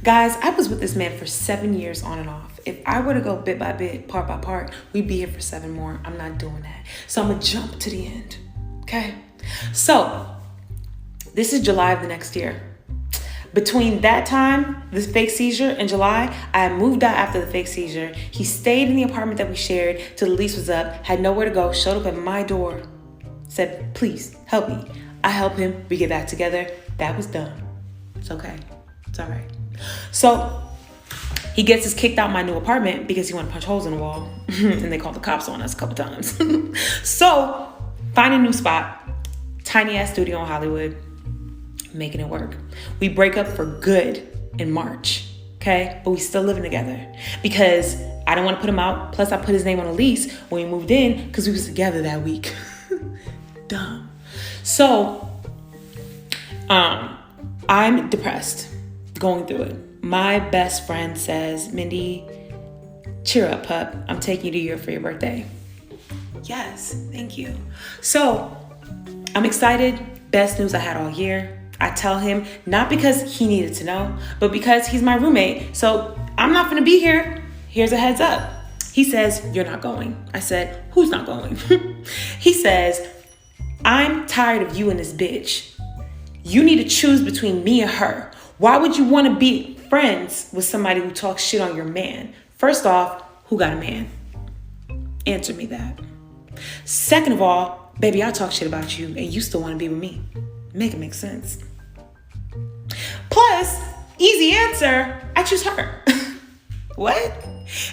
Guys, I was with this man for 7 years on and off. If I were to go bit by bit, part by part, we'd be here for 7 more. I'm not doing that. So I'm gonna jump to the end, okay? So, this is July of the next year. Between that time, this fake seizure in July, I had moved out after the fake seizure. He stayed in the apartment that we shared till the lease was up, had nowhere to go, showed up at my door, said, please help me. I help him, we get back together. That was dumb. It's okay, it's all right. So he gets us kicked out my new apartment because he wanted to punch holes in the wall and they called the cops on us a couple times. So find a new spot, tiny ass studio in Hollywood, making it work. We break up for good in March, okay? But we still living together because I don't want to put him out. Plus I put his name on a lease when we moved in because we was together that week. Dumb. So I'm depressed, going through it. My best friend says, Mindy, cheer up, pup. I'm taking you to Europe for your birthday. Yes, thank you. So I'm excited. Best news I had all year. I tell him, not because he needed to know, but because he's my roommate. So I'm not gonna be here. Here's a heads up. He says, you're not going. I said, who's not going? He says, I'm tired of you and this bitch. You need to choose between me and her. Why would you want to be friends with somebody who talks shit on your man? First off, who got a man? Answer me that. Second of all, baby, I talk shit about you and you still want to be with me. Make it make sense. Plus, easy answer, I choose her. What?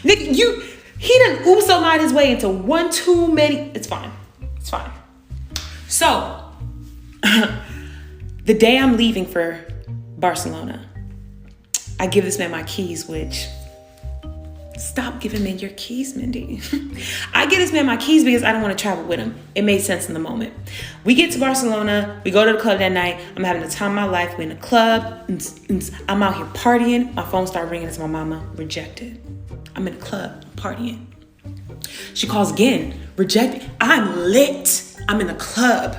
Nigga, he done Uso-lied his way into one too many. It's fine. It's fine. So, the day I'm leaving for Barcelona, I give this man my keys, which, stop giving me your keys, Mindy. I give this man my keys because I don't want to travel with him. It made sense in the moment. We get to Barcelona. We go to the club that night. I'm having the time of my life. We're in the club. I'm out here partying. My phone started ringing. It's my mama. Rejected. I'm in the club partying. She calls again. Rejected. I'm lit. I'm in the club.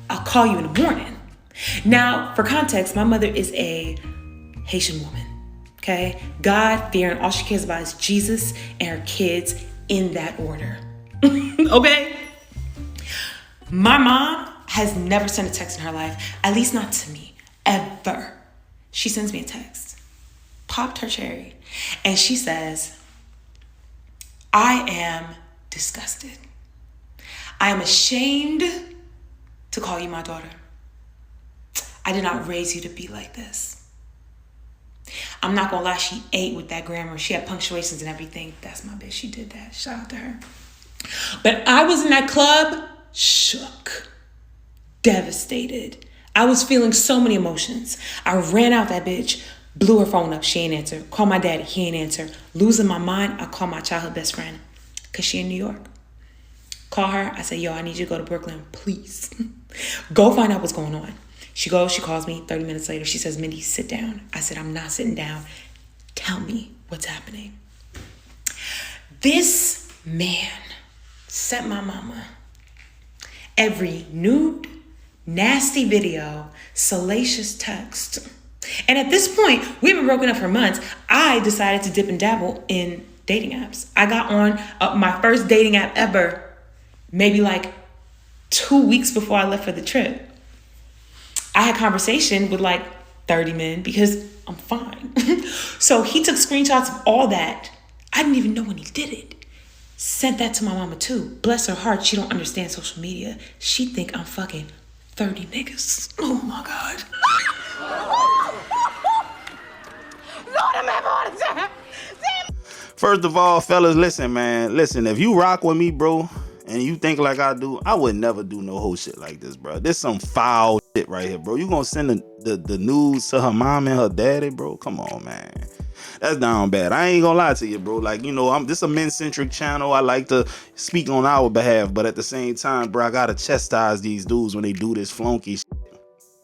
I'll call you in the morning. Now, for context, my mother is a Haitian woman, okay? God-fearing, all she cares about is Jesus and her kids in that order, okay? My mom has never sent a text in her life, at least not to me, ever. She sends me a text, popped her cherry, and she says, I am disgusted. I am ashamed to call you my daughter. I did not raise you to be like this. I'm not gonna lie, she ate with that grammar. She had punctuations and everything. That's my bitch, she did that. Shout out to her. But I was in that club, shook, devastated. I was feeling so many emotions. I ran out that bitch, blew her phone up, she ain't answer. Called my daddy, he ain't answer. Losing my mind, I called my childhood best friend, cause she in New York. Call her, I said, yo, I need you to go to Brooklyn, please. Go find out what's going on. She goes, she calls me 30 minutes later. She says, Mindy, sit down. I said, I'm not sitting down. Tell me what's happening. This man sent my mama every nude, nasty video, salacious text. And at this point, we've been broken up for months. I decided to dip and dabble in dating apps. I got on my first dating app ever, maybe like 2 weeks before I left for the trip. I had conversation with like 30 men because I'm fine. So he took screenshots of all that. I didn't even know when he did it. Sent that to my mama too. Bless her heart, she don't understand social media. She think I'm fucking 30 niggas. Oh my God. Lord, I'm having a heart attack. First of all, fellas, listen, man. Listen, if you rock with me, bro, and you think like I do, I would never do no whole shit like this, bro. This some foul shit right here, bro. You gonna send the news to her mom and her daddy, bro? Come on, man. That's down bad. I ain't gonna lie to you, bro. Like, you know, this a men-centric channel. I like to speak on our behalf, but at the same time, bro, I gotta chastise these dudes when they do this flunky shit.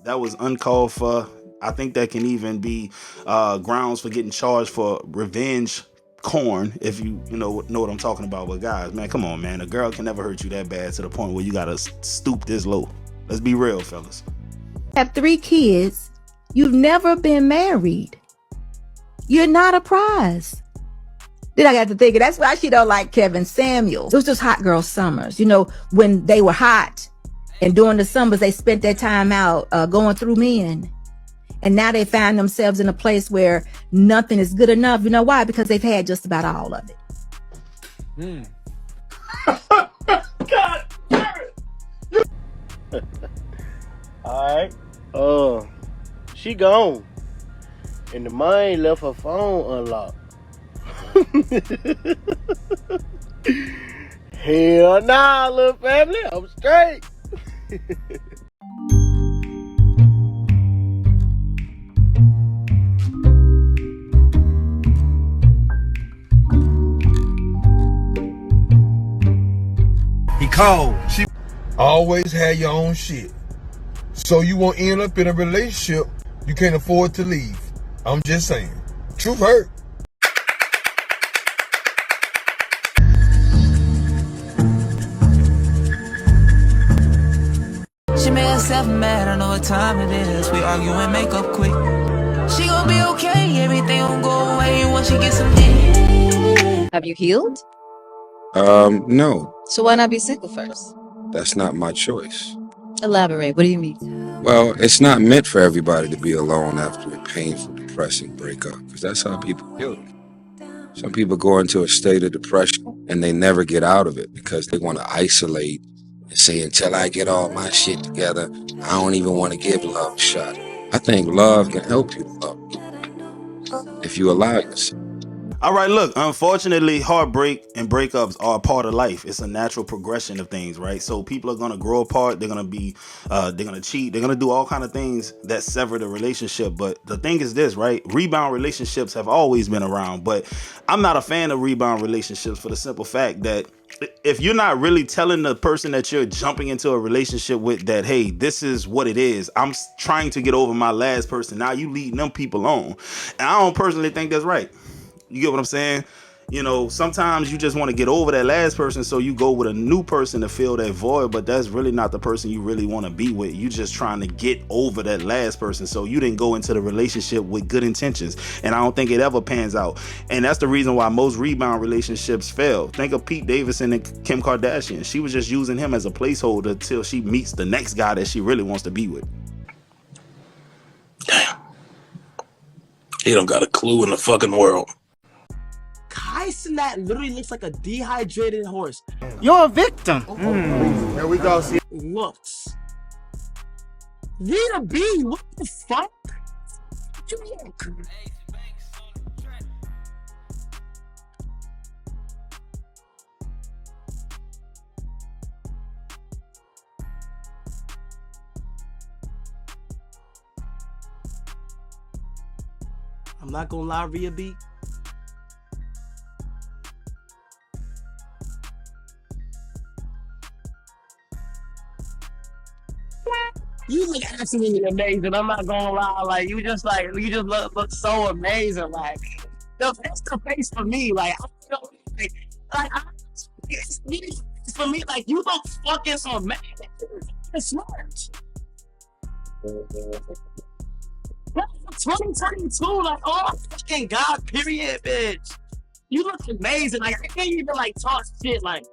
That was uncalled for. I think that can even be grounds for getting charged for revenge corn, if you know what I'm talking about. But guys, man, come on, man. A girl can never hurt you that bad to the point where you gotta stoop this low. Let's be real, fellas. Have 3 kids. You've never been married. You're not a prize. Then I got to thinking, that's why she don't like Kevin Samuels. It was just hot girl summers. You know, when they were hot and during the summers, they spent their time out going through men. And now they find themselves in a place where nothing is good enough. You know why? Because they've had just about all of it. God damn it. Alright. She gone. And the mind left her phone unlocked. Hell nah, little family. I'm straight. He called. She always had your own shit. So you won't end up in a relationship you can't afford to leave. I'm just saying. Truth hurt. She made herself mad, I know what time it is. We argue and make up quick. She gon' be okay, everything gon' go away once she gets some dick. Have you healed? No. So why not be single first? That's not my choice. Elaborate, what do you mean? Well, it's not meant for everybody to be alone after a painful, depressing breakup, because that's how people feel. Some people go into a state of depression and they never get out of it because they want to isolate and say, until I get all my shit together, I don't even want to give love a shot. I think love can help you love if you allow yourself. All right, look, unfortunately, heartbreak and breakups are a part of life. It's a natural progression of things, right? So people are going to grow apart. They're going to be, they're going to cheat. They're going to do all kind of things that sever the relationship. But the thing is this, right? Rebound relationships have always been around, but I'm not a fan of rebound relationships for the simple fact that if you're not really telling the person that you're jumping into a relationship with that, hey, this is what it is. I'm trying to get over my last person. Now you leading them people on. And I don't personally think that's right. You get what I'm saying? You know, sometimes you just want to get over that last person, so you go with a new person to fill that void, but that's really not the person you really want to be with. You just trying to get over that last person, so you didn't go into the relationship with good intentions, and I don't think it ever pans out. And that's the reason why most rebound relationships fail. Think of Pete Davidson and Kim Kardashian. She was just using him as a placeholder till she meets the next guy that she really wants to be with. Damn. He don't got a clue in the fucking world. That literally looks like a dehydrated horse. You're a victim. Here we go. See, looks. Vita B, what the fuck? You look. I'm not gonna lie, Rhea B. You look absolutely amazing. I'm not gonna lie. Like you just look so amazing. Like that's the face for me. Like I feel it's for me. Like you look fucking amazing. It's smart. 2022. Like oh fucking god. Period, bitch. You look amazing. Like I can't even like talk shit. Like.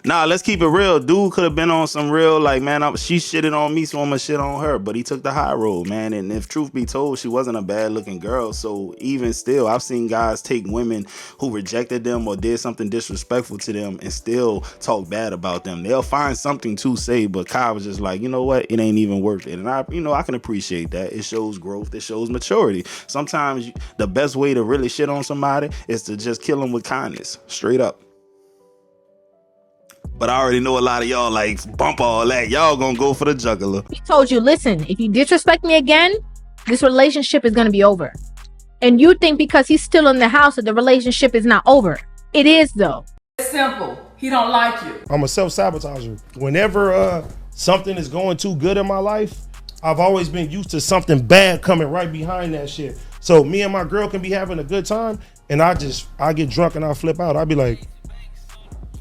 Nah, let's keep it real. Dude could have been on some real, like, man, she shitted on me, so I'm gonna shit on her. But he took the high road, man. And if truth be told, she wasn't a bad looking girl. So even still, I've seen guys take women who rejected them or did something disrespectful to them and still talk bad about them. They'll find something to say, but Kai was just like, you know what? It ain't even worth it. And I can appreciate that. It shows growth. It shows maturity. Sometimes the best way to really shit on somebody is to just kill them with kindness, straight up. But I already know a lot of y'all like bump all that. Y'all gonna go for the juggler. He told you, listen, if you disrespect me again, this relationship is gonna be over. And you think because he's still in the house that the relationship is not over. It is though. It's simple. He don't like you. I'm a self-sabotager. Whenever something is going too good in my life, I've always been used to something bad coming right behind that shit. So me and my girl can be having a good time and I get drunk and I flip out. I'll be like,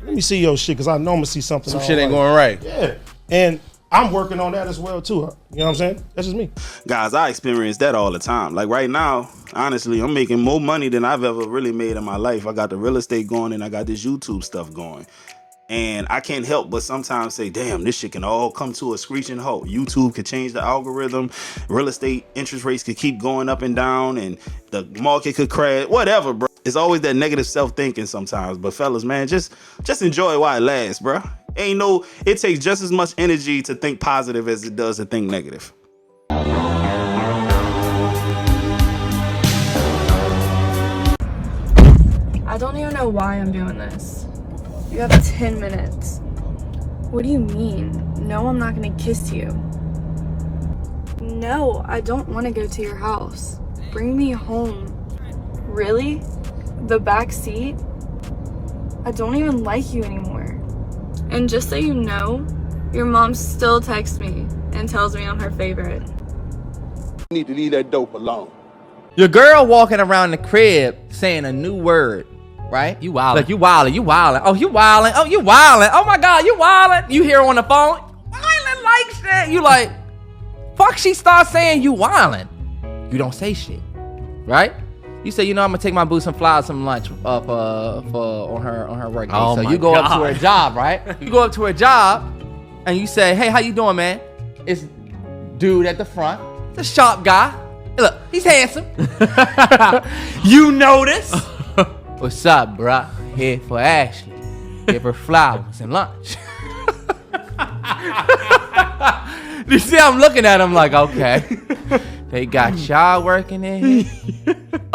let me see your shit, because I know I'm gonna see something. Some shit ain't going right. Yeah. And I'm working on that as well too. You know what I'm saying? That's just me. Guys, I experience that all the time. Like right now, honestly, I'm making more money than I've ever really made in my life. I got the real estate going and I got this YouTube stuff going. And I can't help but sometimes say, damn, this shit can all come to a screeching halt. YouTube could change the algorithm. Real estate interest rates could keep going up and down, and the market could crash. Whatever, bro. It's always that negative self-thinking sometimes. But fellas, man, just enjoy it while it lasts, bro. It takes just as much energy to think positive as it does to think negative. I don't even know why I'm doing this. You have 10 minutes. What do you mean? No, I'm not gonna kiss you. No, I don't want to go to your house. Bring me home. Really? The back seat? I don't even like you anymore. And just so you know, your mom still texts me and tells me I'm her favorite. You need to leave that dope alone. Your girl walking around the crib saying a new word, right? You wildin'. Like you wildin', you wildin'. Oh, you wildin'. Oh, you wildin'. Oh my God, you wildin'. You hear her on the phone, wildin' like shit. You like, fuck, she starts saying you wildin'. You don't say shit, right? You say, you know, I'm gonna take my boo some flowers, some lunch for on her work day. Oh so my you go God. up to her job, right? You go up to her job and you say, hey, how you doing, man? It's dude at the front. It's a sharp guy. Look, he's handsome. You notice. What's up, bruh? Here for Ashley. Give her flowers and lunch. You see, I'm looking at him like, okay. They got y'all working in here.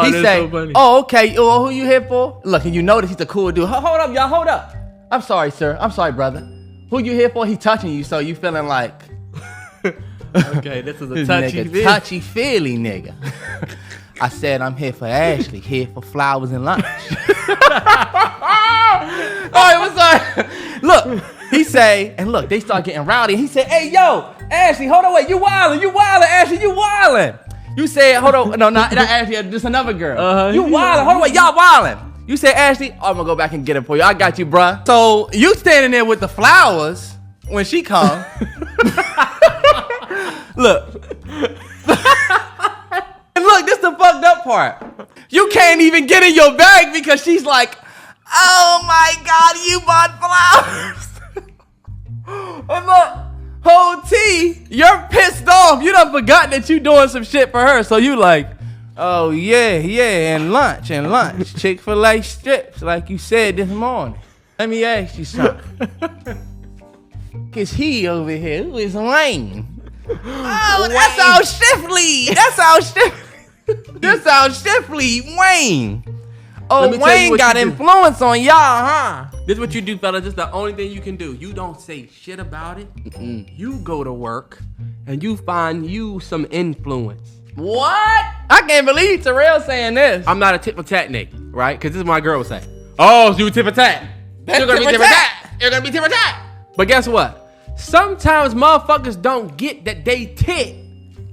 He say, so oh, okay. Oh, who you here for? Look, and you notice he's a cool dude. Hold up, y'all. Hold up. I'm sorry, sir. I'm sorry, brother. Who you here for? He touching you, so you feeling like... Okay, this is a touchy-feely. Touchy-feely nigga. I said, I'm here for Ashley. Here for flowers and lunch. All right, what's up? Look, he say, and look, they start getting rowdy. He said, hey, yo, Ashley, hold on, wait. You wildin', Ashley, you wildin'. You said, hold on, no, not Ashley, just another girl. You wildin', hold on, wait, y'all wildin'. You said, Ashley, oh, I'm gonna go back and get it for you. I got you, bruh. So you standing there with the flowers when she come. Look. And look, this the fucked up part. You can't even get in your bag because she's like, oh my God, you bought flowers. And look, whole T, you're pissed off. You done forgotten that you doing some shit for her. So you like, oh yeah, and lunch. Chick-fil-A strips, like you said this morning. Let me ask you something. Cause he over here, who is Wayne? Oh, that's our shift lead. That's our shift lead, Wayne. Oh, Wayne got influence on y'all, huh? This is what you do, fella. This is the only thing you can do. You don't say shit about it. You go to work and you find you some influence. What? I can't believe Terrell saying this. I'm not a tit for tat nigga, right? Because this is what my girl was saying. Oh, so you tit for tat. You're gonna be tit for tat. You're gonna be tit for tat. But guess what? Sometimes motherfuckers don't get that they tit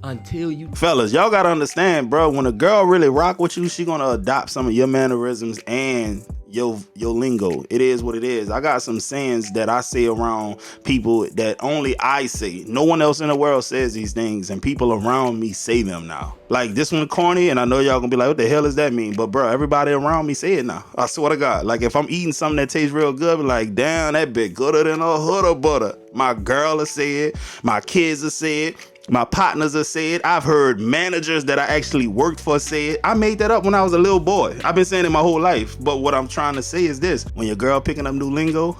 until you... Fellas, y'all gotta understand, bro, when a girl really rock with you, she gonna adopt some of your mannerisms and your lingo. It is what it is. I got some sayings that I say around people that only I say. No one else in the world says these things, and people around me say them now. Like, this one corny, and I know y'all gonna be like, what the hell does that mean? But bro, everybody around me say it now. I swear to God. Like, if I'm eating something that tastes real good, I'm like, damn, that bit gooder than a hood of butter. My girl will say it. My kids will say it. My partners have said, I've heard managers that I actually worked for say it. I made that up when I was a little boy. I've been saying it my whole life. But what I'm trying to say is this. When your girl picking up new lingo,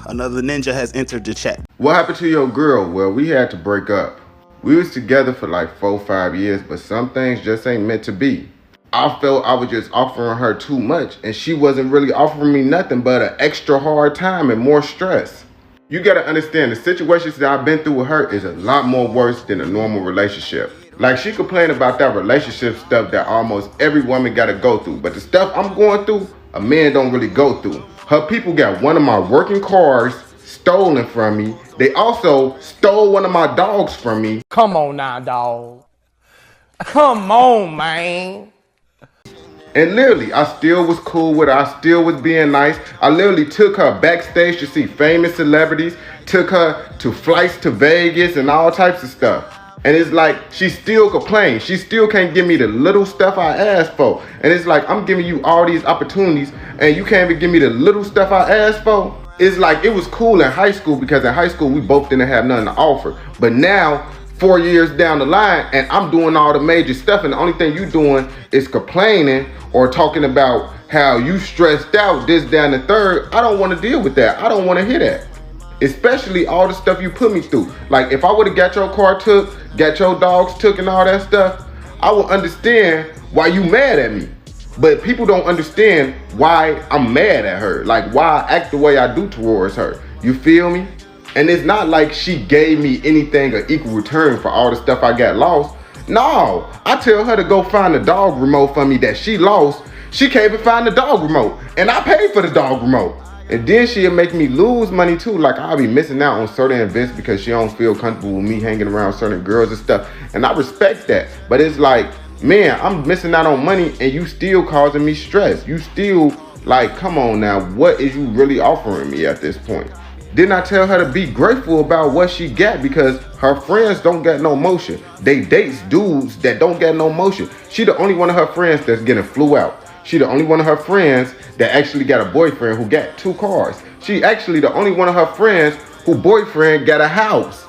another ninja has entered the chat. What happened to your girl? Well, we had to break up. We was together for like 4-5 years, but some things just ain't meant to be. I felt I was just offering her too much, and she wasn't really offering me nothing but an extra hard time and more stress. You gotta understand, the situations that I've been through with her is a lot more worse than a normal relationship. Like, she complained about that relationship stuff that almost every woman gotta go through. But the stuff I'm going through, a man don't really go through. Her people got one of my working cars stolen from me. They also stole one of my dogs from me. Come on now, dog. Come on, man. And literally, I still was cool with her. I still was being nice. I literally took her backstage to see famous celebrities, took her to flights to Vegas and all types of stuff. And it's like, she still complains. She still can't give me the little stuff I asked for. And it's like, I'm giving you all these opportunities and you can't even give me the little stuff I asked for. It's like, it was cool in high school because in high school, we both didn't have nothing to offer. But now, 4 years down the line, and I'm doing all the major stuff, and the only thing you doing is complaining or talking about how you stressed out, this, that, and the third. I don't want to deal with that. I don't want to hear that. Especially all the stuff you put me through. Like, if I would have got your car took, got your dogs took and all that stuff, I would understand why you mad at me. But people don't understand why I'm mad at her. Like, why I act the way I do towards her. You feel me? And it's not like she gave me anything of equal return for all the stuff I got lost. No, I tell her to go find the dog remote for me that she lost. She can't even find the dog remote. And I paid for the dog remote. And then she'll make me lose money too. Like, I'll be missing out on certain events because she don't feel comfortable with me hanging around certain girls and stuff. And I respect that. But it's like, man, I'm missing out on money and you still causing me stress. You still, like, come on now. What is you really offering me at this point? Didn't I tell her to be grateful about what she got because her friends don't get no motion. They dates dudes that don't get no motion. She the only one of her friends that's getting flew out. She the only one of her friends that actually got a boyfriend who got 2 cars. She actually the only one of her friends who boyfriend got a house.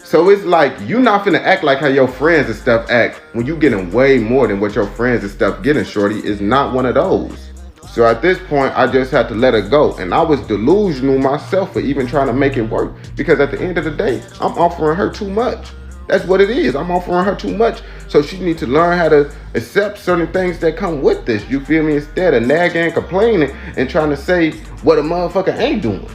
So it's like, you not finna act like how your friends and stuff act when you getting way more than what your friends and stuff getting, shorty. Is not one of those. So at this point, I just had to let her go. And I was delusional myself for even trying to make it work. Because at the end of the day, I'm offering her too much. That's what it is. I'm offering her too much. So she needs to learn how to accept certain things that come with this. You feel me? Instead of nagging and complaining and trying to say what a motherfucker ain't doing.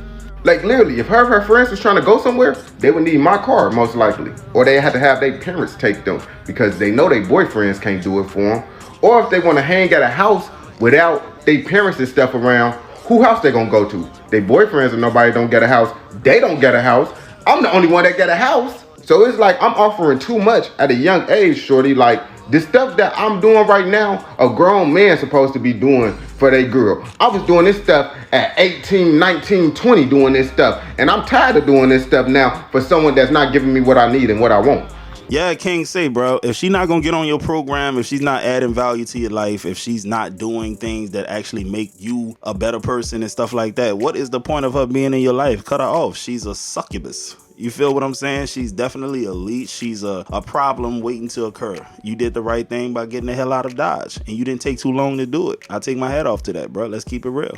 Like, literally, if her friends was trying to go somewhere, they would need my car, most likely. Or they had to have their parents take them because they know their boyfriends can't do it for them. Or if they want to hang at a house without their parents and stuff around, who house they gonna go to? Their boyfriends and nobody don't get a house. They don't get a house. I'm the only one that get a house. So it's like I'm offering too much at a young age, shorty. Like, the stuff that I'm doing right now, a grown man supposed to be doing for their girl. I was doing this stuff at 18, 19, 20 doing this stuff. And I'm tired of doing this stuff now for someone that's not giving me what I need and what I want. Yeah, King say, bro, if she's not gonna get on your program, if she's not adding value to your life, if she's not doing things that actually make you a better person and stuff like that, what is the point of her being in your life? Cut her off. She's a succubus. You feel what I'm saying? She's definitely a leech. She's a problem waiting to occur. You did the right thing by getting the hell out of Dodge, and you didn't take too long to do it. I take my hat off to that, bro. Let's keep it real.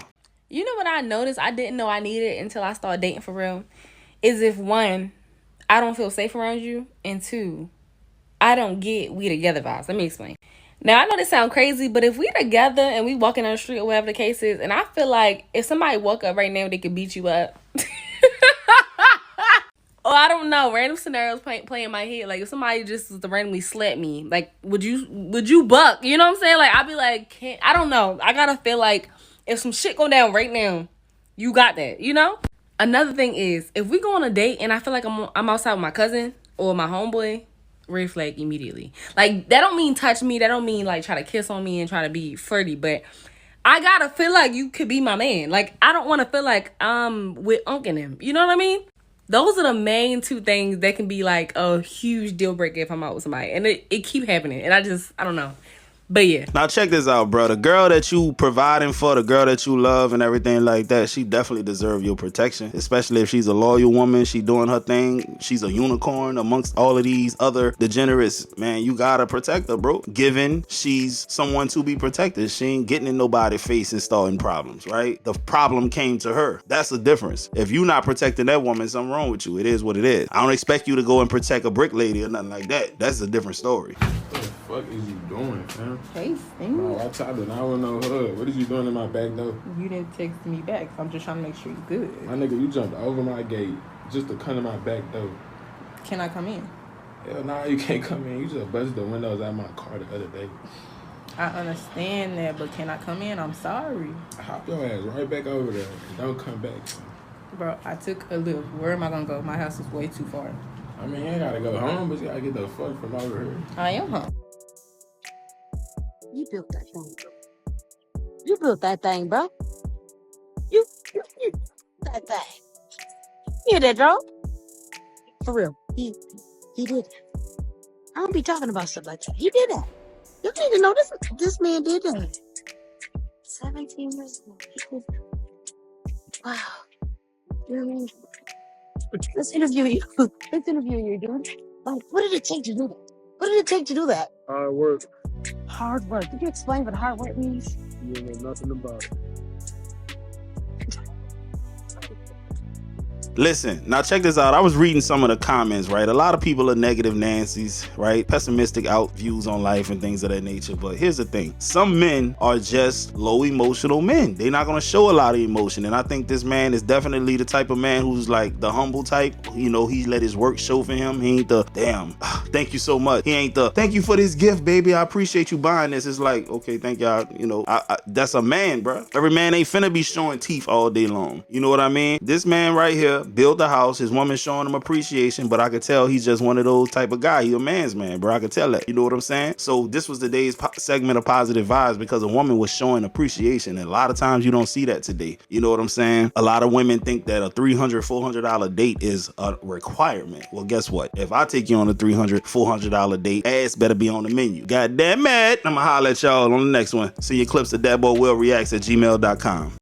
You know what I noticed I didn't know I needed until I started dating for real? Is if 1, I don't feel safe around you, and 2, I don't get we together vibes. Let me explain. Now, I know this sounds crazy, but if we together and we walking down the street or whatever the case is, and I feel like if somebody walk up right now, they could beat you up. Or I don't know, random scenarios play in my head. Like, if somebody just was to randomly slap me, like, would you buck? You know what I'm saying? Like, I'd be like, I don't know. I gotta feel like if some shit go down right now, you got that, you know? Another thing is, if we go on a date and I feel like I'm outside with my cousin or my homeboy, red flag immediately. Like, that don't mean touch me. That don't mean, like, try to kiss on me and try to be flirty. But I gotta feel like you could be my man. Like, I don't want to feel like I'm with Unc and him. You know what I mean? Those are the main 2 things that can be, like, a huge deal breaker if I'm out with somebody. And it keep happening. And I don't know. But yeah. Now check this out, bro. The girl that you providing for, the girl that you love and everything like that, she definitely deserves your protection. Especially if she's a loyal woman, she doing her thing. She's a unicorn amongst all of these other degenerates. Man, you gotta protect her, bro. Given she's someone to be protected. She ain't getting in nobody's face and starting problems, right? The problem came to her. That's the difference. If you not protecting that woman, something wrong with you. It is what it is. I don't expect you to go and protect a brick lady or nothing like that. That's a different story. What the fuck is you doing, fam? Hey, Sting. No, I tried it. I don't know her. What is you doing in my back door? You didn't text me back, so I'm just trying to make sure you're good. My nigga, you jumped over my gate just to come to my back door. Can I come in? Hell nah, you can't come in. You just busted the windows out of my car the other day. I understand that, but can I come in? I'm sorry. Hop your ass right back over there and don't come back. Bro, I took a lift. Where am I gonna go? My house is way too far. I mean, you ain't gotta go home, but you gotta get the fuck from over here. I am home. You built that thing. built that thing, bro. You that thing. You did that, bro. For real. He did that. I don't be talking about stuff like that. He did that. You need to know this man did that. 17 years old. He did that. Wow. You know what I mean? Let's interview you. Let's interview you, dude. Like, what did it take to do that? What did it take to do that? Hard work. Hard work. Did you explain what hard work means? You know nothing about it. Listen, now check this out. I was reading some of the comments, right? A lot of people are negative Nancy's, right? Pessimistic out views on life and things of that nature. But here's the thing. Some men are just low emotional men. They're not going to show a lot of emotion. And I think this man is definitely the type of man who's like the humble type. You know, he let his work show for him. He ain't the, damn, thank you so much. He ain't the, thank you for this gift, baby. I appreciate you buying this. It's like, okay, thank y'all. You know, that's a man, bro. Every man ain't finna be showing teeth all day long. You know what I mean? This man right here built the house. His woman showing him appreciation, but I could tell he's just one of those type of guy. He a man's man, bro. I could tell that. You know what I'm saying? So this was today's segment of positive vibes because a woman was showing appreciation, and a lot of times you don't see that today. You know what I'm saying? A lot of women think that a $300, $400 date is a requirement. Well, guess what? If I take you on a $300, $400 date, ass better be on the menu. God damn it! I'ma holler at y'all on the next one. See your clips at thatboywillreacts@gmail.com.